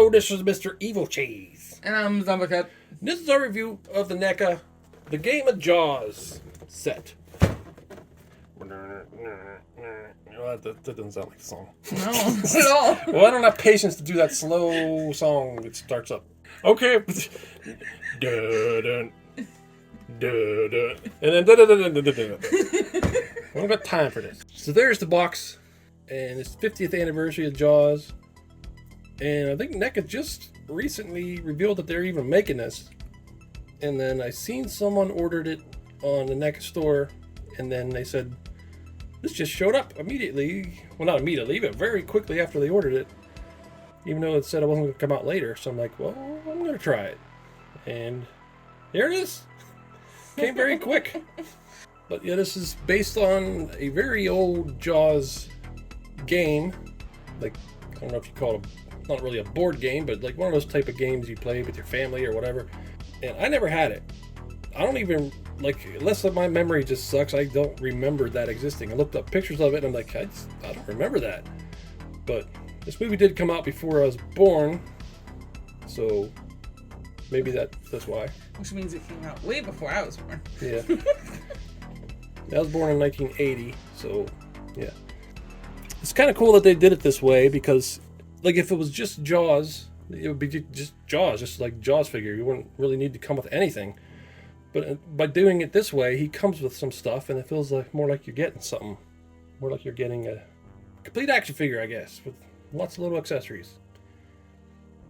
Hello, this is Mr. Evilcheese. And I'm Zombacat. This is our review of the NECA, the Game of Jaws set. Well, that doesn't sound like a song. No, not at all. Well, I don't have patience to do that slow song that starts up. Okay. Dun, dun, dun, and then dun, dun, dun, dun, dun, dun. I don't got time for this. So there's the box, and it's 50th anniversary of Jaws. And I think NECA just recently revealed that they're even making this. And then I seen someone ordered it on the NECA store, and then they said this just showed up immediately. Well, not immediately, but very quickly after they ordered it. Even though it said it wasn't going to come out later. So I'm like, well, I'm going to try it. And here it is. Came very quick. But yeah, this is based on a very old Jaws game. Like, I don't know if you call it not really a board game, but like one of those type of games you play with your family or whatever. And I never had it. I don't even, like, unless my memory just sucks, I don't remember that existing. I looked up pictures of it and I'm like, I don't remember that. But this movie did come out before I was born, so maybe that's why. Which means it came out way before I was born. Yeah. I was born in 1980, so yeah. It's kind of cool that they did it this way because, like, if it was just Jaws, it would be just Jaws, just like Jaws figure. You wouldn't really need to come with anything. But by doing it this way, he comes with some stuff, and it feels like more like you're getting something. More like you're getting a complete action figure, I guess, with lots of little accessories.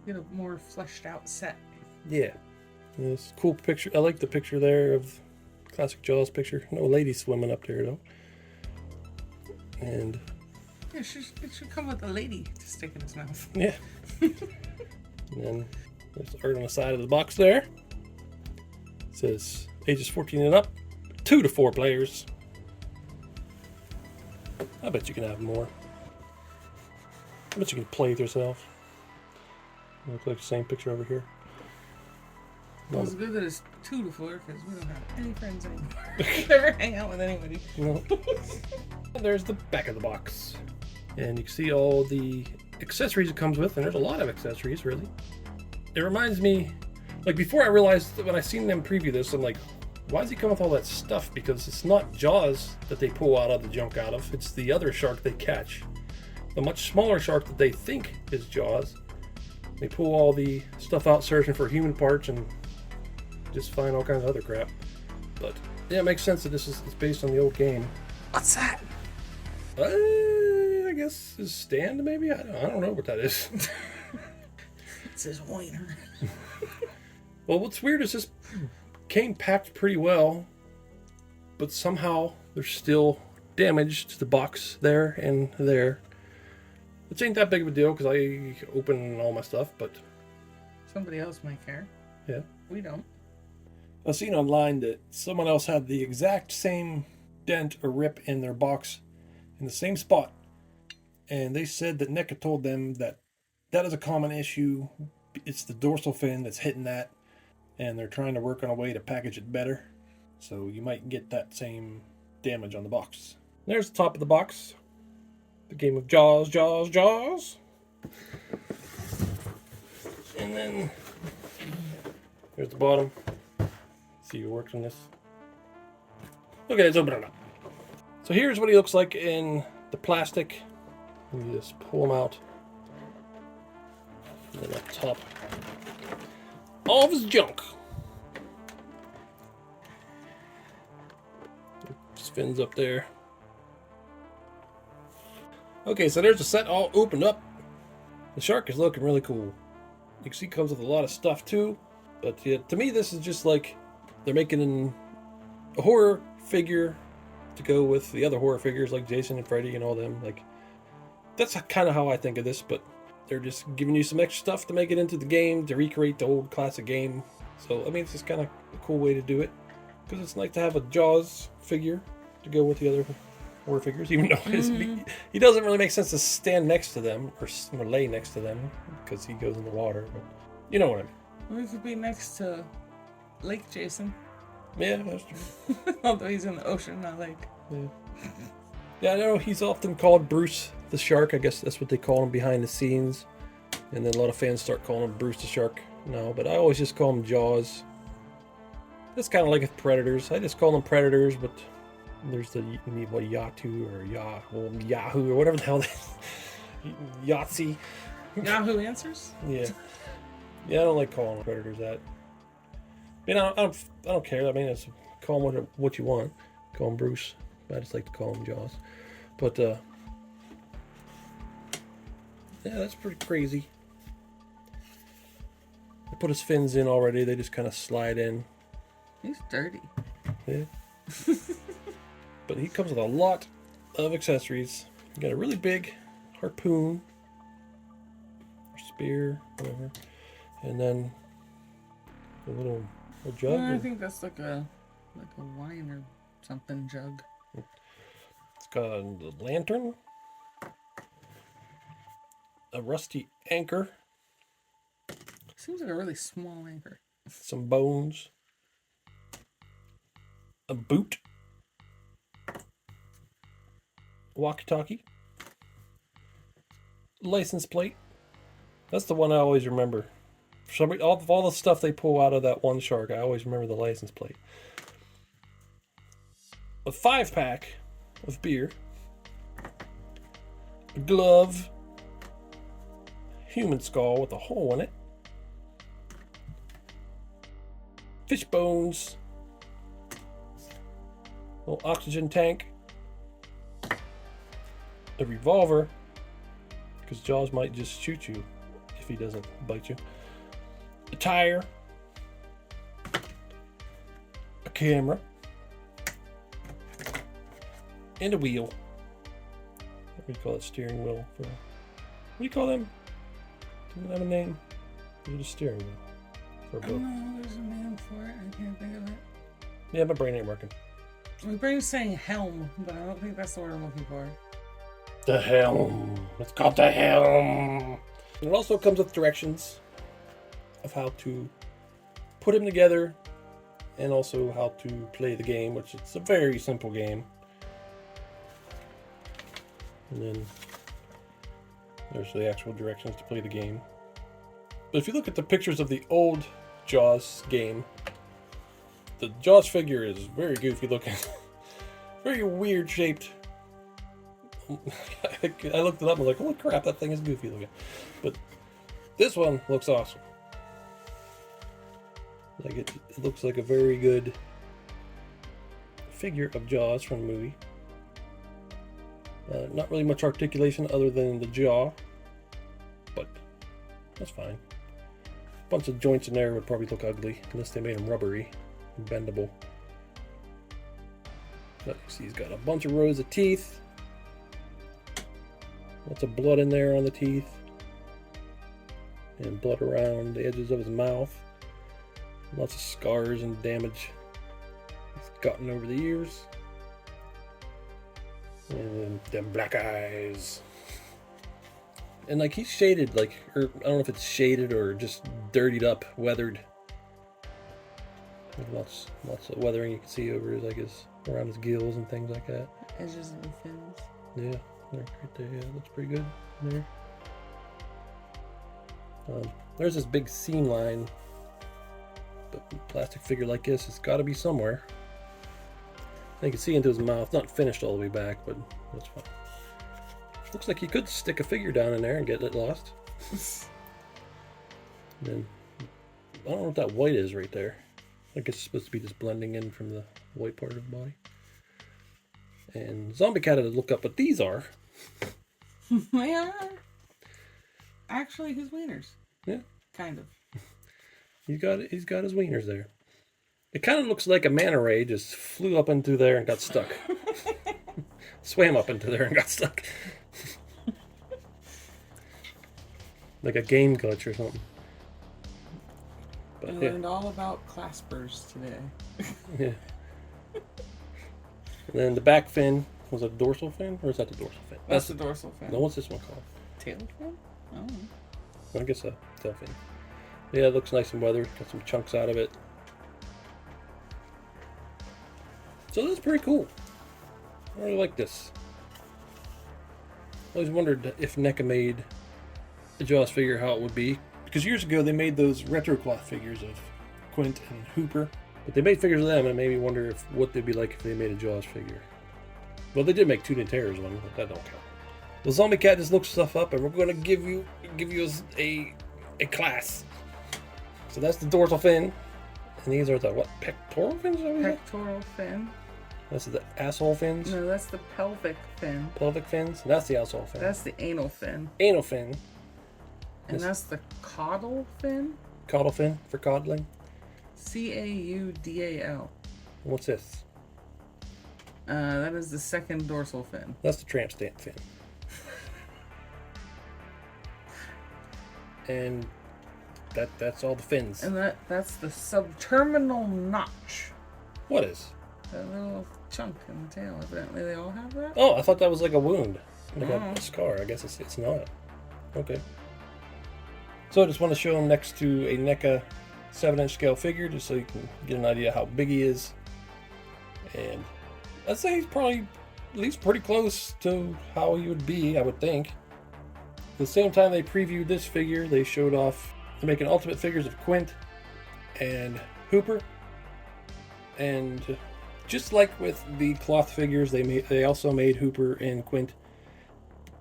Get a more fleshed out set. Yeah. This cool picture. I like the picture there of classic Jaws picture. No lady swimming up there, though. And yeah, it should come with a lady to stick in his mouth. yeah. And then there's the art on the side of the box there. It says ages 14 and up, 2 to 4 players. I bet you can have more. I bet you can play with yourself. Looks like the same picture over here. Well, it's good that it's 2 to 4 because we don't have any friends anymore. Never hang out with anybody. No. And there's the back of the box. And you can see all the accessories it comes with, and there's a lot of accessories, really. It reminds me, like, before I realized that when I seen them preview this, I'm like, why does he come with all that stuff? Because it's not Jaws that they pull out of the junk out of, it's the other shark they catch. The much smaller shark that they think is Jaws. They pull all the stuff out searching for human parts and just find all kinds of other crap. But yeah, it makes sense that it's based on the old game. What's that? I guess his stand, maybe? I don't know what that is. It's his wiener. Well, what's weird is this came packed pretty well, but somehow there's still damage to the box there and there. Which ain't that big of a deal because I open all my stuff, but Somebody else might care. yeah. We don't. I've seen online that someone else had the exact same dent or rip in their box in the same spot. And they said that NECA told them that is a common issue. It's the dorsal fin that's hitting that. And they're trying to work on a way to package it better. So you might get that same damage on the box. There's the top of the box. The game of Jaws, Jaws, Jaws. And then there's the bottom. See who works on this. Okay, let's open it up. So here's what he looks like in the plastic. Let me just pull him out. And then up top, all of his junk. His fins up there. Okay, so there's the set all opened up. The shark is looking really cool. You can see it comes with a lot of stuff too. But yeah, to me, this is just like they're making a horror figure to go with the other horror figures like Jason and Freddy and all them. Like, that's kind of how I think of this, but they're just giving you some extra stuff to make it into the game, to recreate the old classic game. So, I mean, it's just kind of a cool way to do it. Because it's nice to have a Jaws figure to go with the other horror figures, even though he doesn't really make sense to stand next to them or lay next to them because he goes in the water. But you know what I mean. We could be next to Lake Jason. Yeah, that's true. Although he's in the ocean, not lake. Yeah. Yeah, I know he's often called Bruce the Shark. I guess that's what they call him behind the scenes. And then a lot of fans start calling him Bruce the Shark now, but I always just call him Jaws. That's kind of like with Predators. I just call them Predators, but there's the Yatu or Yahoo or whatever the hell Yahtzee. Yahoo Answers? Yeah. Yeah, I don't like calling Predators that. I mean, I don't care. I mean, call him what you want. Call him Bruce. I just like to call him Jaws. But, yeah, that's pretty crazy. I put his fins in already. They just kind of slide in. He's dirty. Yeah. But he comes with a lot of accessories. You got a really big harpoon, or spear, whatever, and then a little jug. I think that's like a wine or something jug. It's got a lantern, a rusty anchor. Seems like a really small anchor. Some bones, a boot, walkie-talkie, license plate. That's the one I always remember. For some reason, all the stuff they pull out of that one shark, I always remember the license plate. A 5-pack of beer, a glove, human skull with a hole in it, fish bones, little oxygen tank, a revolver, because Jaws might just shoot you if he doesn't bite you, a tire, a camera, and a wheel. What do you call it? Steering wheel. What do you call them? Doesn't it have a name? Is it a steering wheel? For a I boat? don't know, there's a name for it. I can't think of it. Yeah, my brain ain't working. My brain's saying helm, but I don't think that's the word I'm looking for. The helm. It's called the helm. And it also comes with directions of how to put them together and also how to play the game, which it's a very simple game. And then there's the actual directions to play the game. But if you look at the pictures of the old Jaws game, the Jaws figure is very goofy looking. Very weird shaped. I looked it up and was like, holy crap, that thing is goofy looking. But this one looks awesome. Like it looks like a very good figure of Jaws from the movie. Not really much articulation other than the jaw, but that's fine. A bunch of joints in there would probably look ugly unless they made them rubbery and bendable. But you see he's got a bunch of rows of teeth. Lots of blood in there on the teeth. And blood around the edges of his mouth. Lots of scars and damage he's gotten over the years. And them black eyes. And like he's shaded, like, or I don't know if it's shaded or just dirtied up, weathered. There's lots of weathering you can see over his, like his, around his gills and things like that. Edges of the fins. Yeah, right there. Yeah, looks pretty good there. There's this big seam line. But a plastic figure like this, it's got to be somewhere. You can see into his mouth. Not finished all the way back, but that's fine. Looks like you could stick a figure down in there and get it lost. And then, I don't know what that white is right there. I guess it's supposed to be just blending in from the white part of the body. And Zombie Cat had to look up what these are. They are actually his wieners. Yeah. Kind of. He's got his wieners there. It kind of looks like a manta ray just flew up into there and got stuck. Swam up into there and got stuck. Like a game glitch or something. But, We learned all about claspers today. Yeah. And then the back fin was a dorsal fin, or is that the dorsal fin? That's the dorsal fin. No, what's this one called? Tail fin? Oh. I guess a tail fin. Yeah, it looks nice and weathered. Got some chunks out of it. So that's pretty cool. I really like this. I always wondered if NECA made the Jaws figure how it would be. Because years ago they made those retro cloth figures of Quint and Hooper. But they made figures of them, and it made me wonder what they'd be like if they made a Jaws figure. Well, they did make Tooth and Terrors one, but that don't count. The Zombie Cat just looks stuff up, and we're going to give you a class. So that's the dorsal fin. And these are the, what, pectoral fins? Pectoral fin. That's the asshole fins? No, that's the pelvic fin. Pelvic fins? And that's the asshole fin. That's the anal fin. Anal fin. And that's the caudal fin. Caudal fin for coddling. Caudal. What's this? That is the second dorsal fin. That's the tramp stamp fin. And that's all the fins. And that's the subterminal notch. What is? That little chunk in the tail. Evidently they all have that. Oh, I thought that was like a wound. Like a scar. I guess it's not. Okay. So I just want to show him next to a NECA 7-inch scale figure, just so you can get an idea how big he is. And I'd say he's probably at least pretty close to how he would be, I would think. At the same time they previewed this figure, they showed off they're making ultimate figures of Quint and Hooper. And just like with the cloth figures, they also made Hooper and Quint.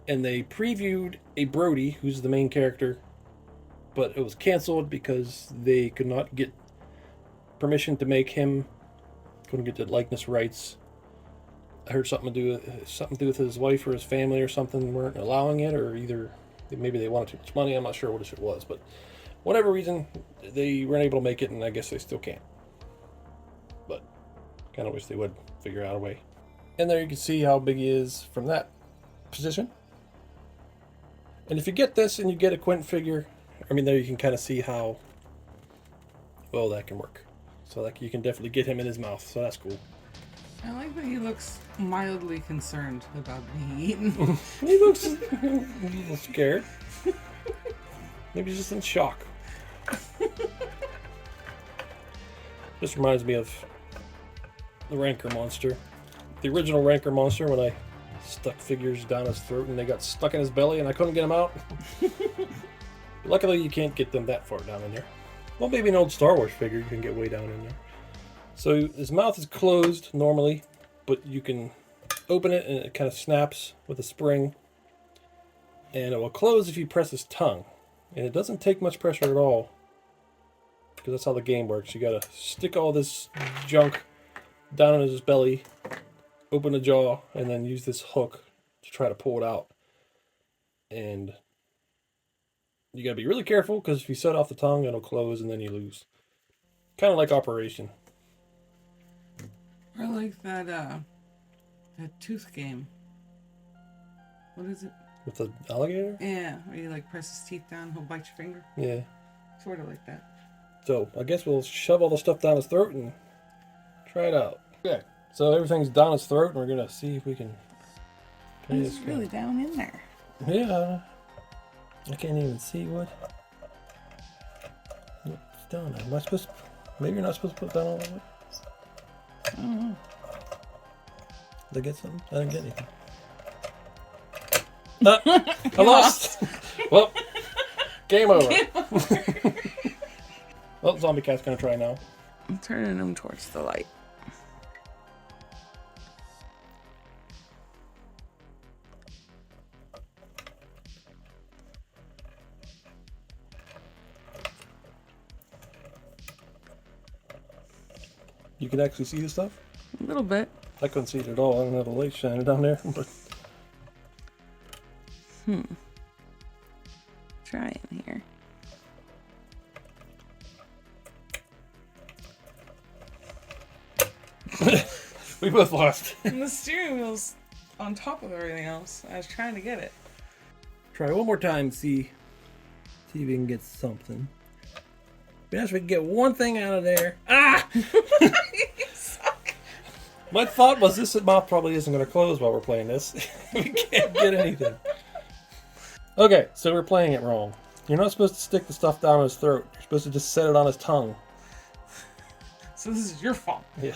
And they previewed a Brody, who's the main character, but it was canceled because they could not get permission to make him. Couldn't get the likeness rights. I heard something to do with his wife or his family or something weren't allowing it, or either maybe they wanted too much money. I'm not sure what it was, but whatever reason, they weren't able to make it, and I guess they still can't. But kind of wish they would figure out a way. And there you can see how big he is from that position. And if you get this and you get a Quint figure, I mean, there you can kind of see how well that can work. So like you can definitely get him in his mouth, so that's cool. I like that he looks mildly concerned about being eaten. He looks a little scared. Maybe he's just in shock. This reminds me of the Rancor monster. The original Rancor monster, when I stuck figures down his throat and they got stuck in his belly and I couldn't get them out. Luckily you can't get them that far down in there. Well, maybe an old Star Wars figure you can get way down in there. So his mouth is closed normally, but you can open it and it kind of snaps with a spring. And it will close if you press his tongue. And it doesn't take much pressure at all, because that's how the game works. You gotta stick all this junk down in his belly, open the jaw, and then use this hook to try to pull it out. And you gotta be really careful, because if you set off the tongue, it'll close and then you lose. Kind of like Operation. I like that tooth game. What is it? With the alligator? Yeah, where you like press his teeth down, he'll bite your finger. Yeah. Sort of like that. So I guess we'll shove all the stuff down his throat and try it out. Okay. So everything's down his throat, and we're gonna see if we can. It's really down in there. Yeah. I can't even see what. It's down. Am I supposed to? Maybe you're not supposed to put it down all the way. I don't know. Did I get something? I didn't get anything. I lost. Well, game over. Well, Zombie Cat's gonna try now. I'm turning him towards the light. You can actually see the stuff? A little bit. I couldn't see it at all. I don't have the light shining down there. But Trying here. we both lost. And the steering wheel's on top of everything else. I was trying to get it. Try one more time, see if we can get something. Be nice if we can get one thing out of there. Ah! You suck. My thought was this mouth probably isn't going to close while we're playing this. We can't get anything. Okay, so we're playing it wrong. You're not supposed to stick the stuff down his throat. You're supposed to just set it on his tongue. So this is your fault. Yeah.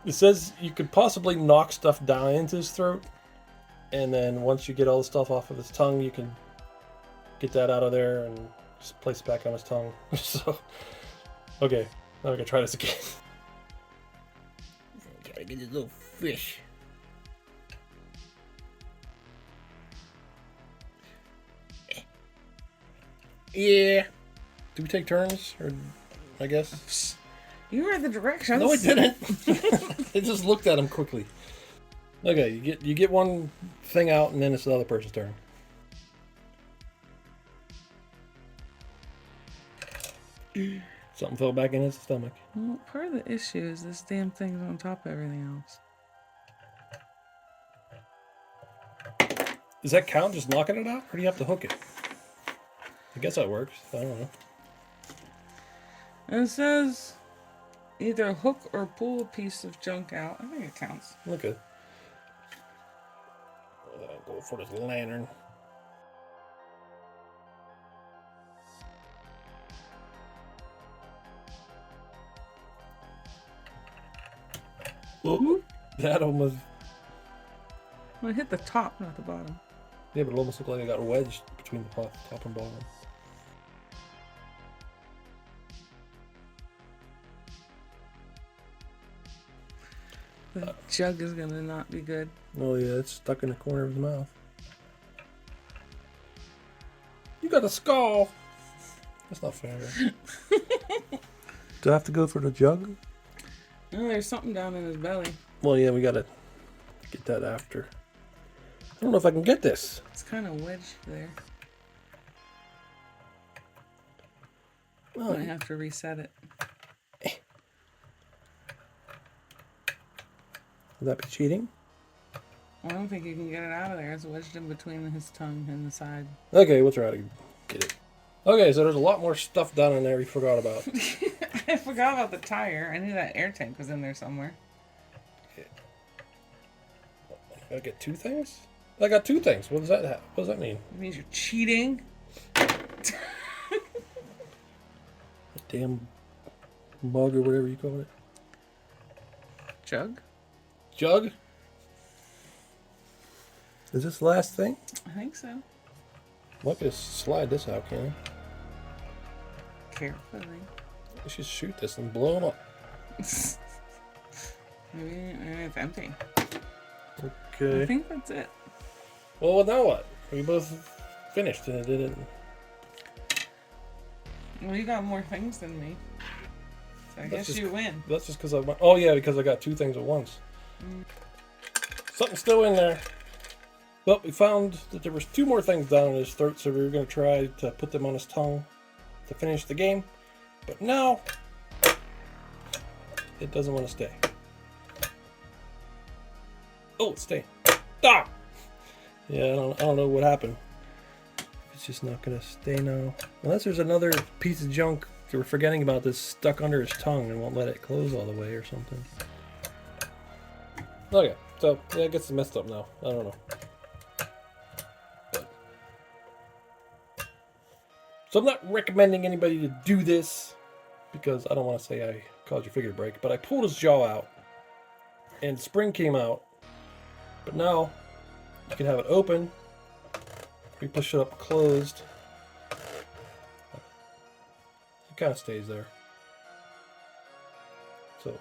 It says you could possibly knock stuff down into his throat. And then once you get all the stuff off of his tongue, you can get that out of there and just place it back on his tongue. So, okay, now we can try this again. Gotta get this little fish. Yeah. Do we take turns, or I guess? You read the directions. No, I didn't. I just looked at him quickly. Okay, you get one thing out, and then it's the other person's turn. Something fell back in his stomach. Well, part of the issue is this damn thing's on top of everything else. Does that count, just knocking it out, or do you have to hook it? I guess that works. I don't know. And it says either hook or pull a piece of junk out. I think it counts. Okay. I'll go for this lantern. Oh, that almost... Well, it hit the top, not the bottom. Yeah, but it almost looked like it got wedged between the top and bottom. The jug is gonna not be good. Oh yeah, it's stuck in the corner of his mouth. You got a skull! That's not fair. Do I have to go for the jug? No, there's something down in his belly. Well, yeah, we gotta get that after. I don't know if I can get this. It's kind of wedged there. Well, I have to reset it. Would that be cheating? Well, I don't think you can get it out of there. It's wedged in between his tongue and the side. Okay, we'll try to get it. Okay, so there's a lot more stuff down in there we forgot about. I forgot about the tire. I knew that air tank was in there somewhere. I get two things? I got two things. What does that have? What does that mean? It means you're cheating. Damn mug or whatever you call it. Jug? Jug? Is this the last thing? I think so. Might just slide this out, can Carefully. I should shoot this and blow him up. Maybe it's empty. Okay. I think that's it. Well, now what? We both finished and it didn't. Well, you got more things than me. So I guess you win. That's just because I went. Oh, yeah, because I got two things at once. Something's still in there. Well, we found that there was two more things down in his throat, so we were going to try to put them on his tongue to finish the game. But now, it doesn't want to stay. Oh, it's staying. Stop! Yeah, I don't know what happened. It's just not going to stay now. Unless there's another piece of junk that we're forgetting about that's stuck under his tongue and won't let it close all the way or something. Okay, so, yeah, it gets messed up now. I don't know. So I'm not recommending anybody to do this because I don't want to say I caused your figure to break, but I pulled his jaw out and the spring came out. But now you can have it open. We push it up closed. It kind of stays there. So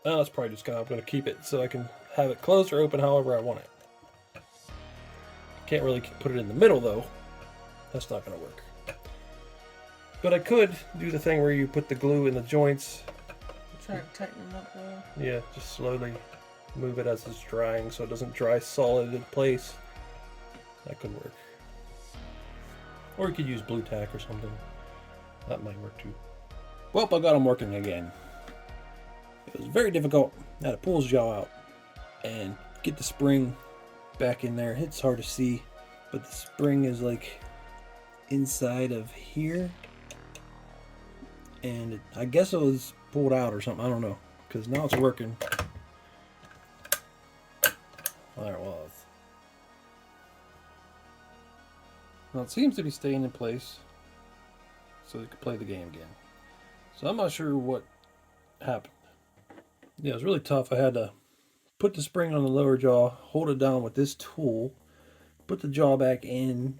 now that's probably just I'm going to keep it so I can have it closed or open however I want it. Can't really put it in the middle though. That's not going to work. But I could do the thing where you put the glue in the joints. Try to tighten them up a little. Yeah, just slowly move it as it's drying so it doesn't dry solid in place. That could work. Or you could use blue tack or something. That might work too. Well, I got him working again. It was very difficult. I had to pull his jaw out and get the spring back in there. It's hard to see, but the spring is like inside of here. And I guess it was pulled out or something. I don't know. Because now it's working. There it was. Well, it seems to be staying in place. So they could play the game again. So I'm not sure what happened. Yeah, it was really tough. I had to put the spring on the lower jaw, hold it down with this tool, put the jaw back in,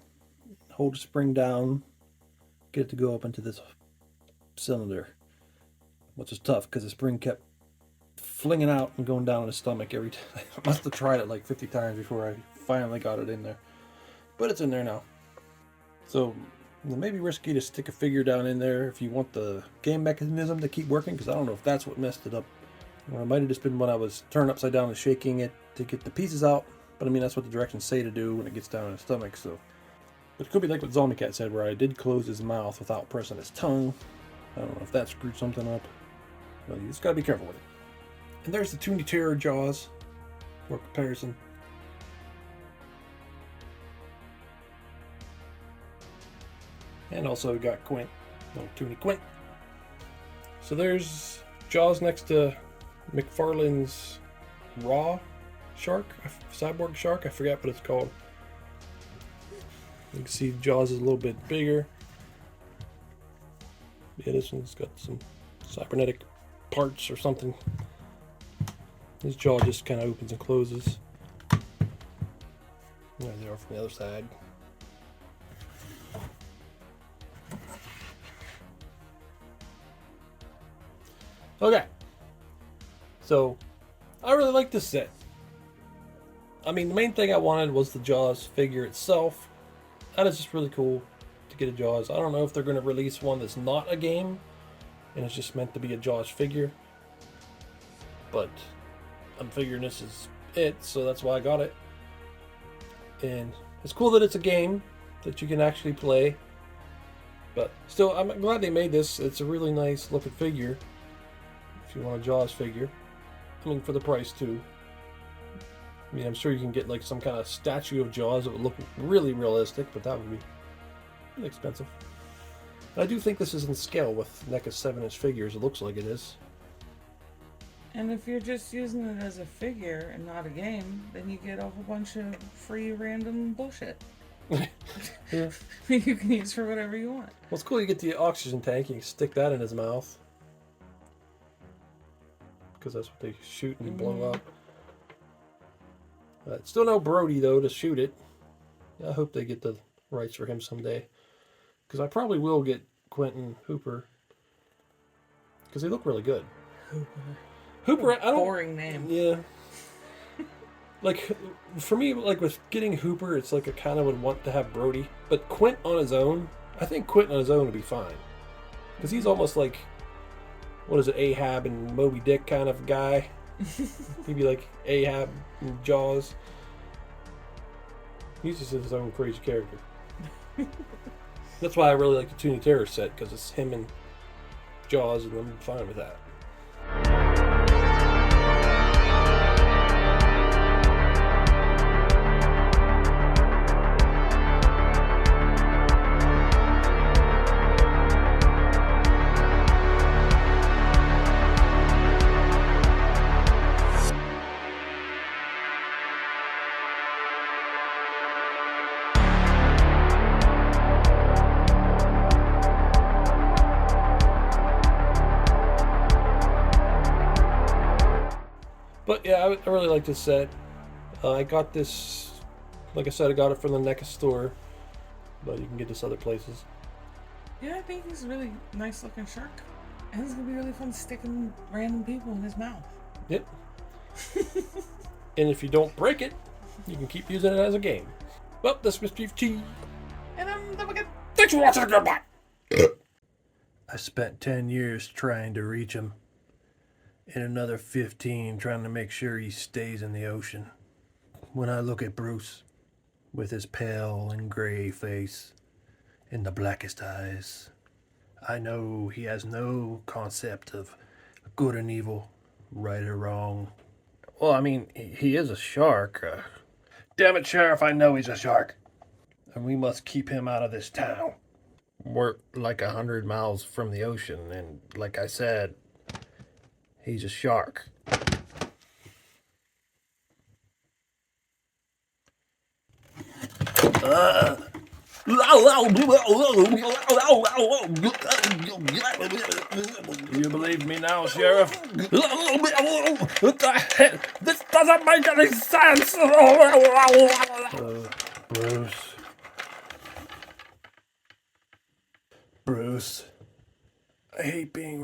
hold the spring down, get it to go up into this cylinder, which is tough because the spring kept flinging out and going down in his stomach every time. I must have tried it like 50 times before I finally got it in there. But it's in there now. So it may be risky to stick a figure down in there if you want the game mechanism to keep working, because I don't know if that's what messed it up. Or it might have just been when I was turning upside down and shaking it to get the pieces out. But I mean, that's what the directions say to do when it gets down in the stomach. So, but it could be like what Zombie Cat said, where I did close his mouth without pressing his tongue. I don't know if that screwed something up. But you just gotta be careful with it. And there's the Toonie Terror jaws for comparison. And also we got Quint, little Toonie Quint. So there's jaws next to McFarlane's Raw shark, cyborg shark. I forget what it's called. You can see jaws is a little bit bigger. Yeah, this one's got some cybernetic parts or something. His jaw just kind of opens and closes. There they are from the other side. Okay. So, I really like this set. I mean, the main thing I wanted was the Jaws figure itself. That is just really cool to get a Jaws. I don't know if they're going to release one that's not a game and it's just meant to be a Jaws figure. But I'm figuring this is it, so that's why I got it. And it's cool that it's a game that you can actually play. But still, I'm glad they made this. It's a really nice looking figure. If you want a Jaws figure. I mean, for the price too. I mean, I'm sure you can get like some kind of statue of Jaws that would look really realistic, but that would be really expensive. But I do think this is in scale with NECA 7-inch figures. It looks like it is. And if you're just using it as a figure and not a game, then you get a whole bunch of free random bullshit. Yeah. You can use for whatever you want. Well, it's cool you get the oxygen tank. You can stick that in his mouth. Because that's what they shoot and blow up. Still no Brody, though, to shoot it. I hope they get the rights for him someday. Because I probably will get Quentin Hooper. Because they look really good. Hooper, I don't... Boring name. Yeah. Like, for me, like with getting Hooper, it's like I kind of would want to have Brody. But Quint on his own, I think Quint on his own would be fine. Because he's almost like, what is it, Ahab and Moby Dick kind of guy. He'd be like Ahab and Jaws. He's just his own crazy character. That's why I really like the Toonie Terror set, because it's him and Jaws, and I'm fine with that. But yeah, I really like this set. I got this, like I said, I got it from the NECA store, but you can get this other places. Yeah, I think he's a really nice looking shark. And it's going to be really fun sticking random people in his mouth. Yep. And if you don't break it, you can keep using it as a game. Well, this is Mr. T. And I'm the wicked. Thanks for watching. Goodbye. I spent 10 years trying to reach him. And another 15 trying to make sure he stays in the ocean. When I look at Bruce, with his pale and gray face and the blackest eyes, I know he has no concept of good and evil, right or wrong. Well, I mean, he is a shark. Damn it, Sheriff, I know he's a shark. And we must keep him out of this town. We're like 100 miles from the ocean, and like I said, he's a shark. You believe me now, Sheriff? This doesn't make any sense! Bruce.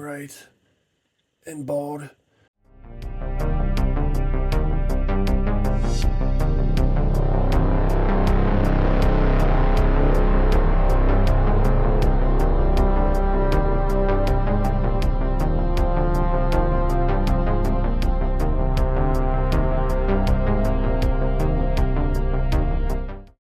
right and bald.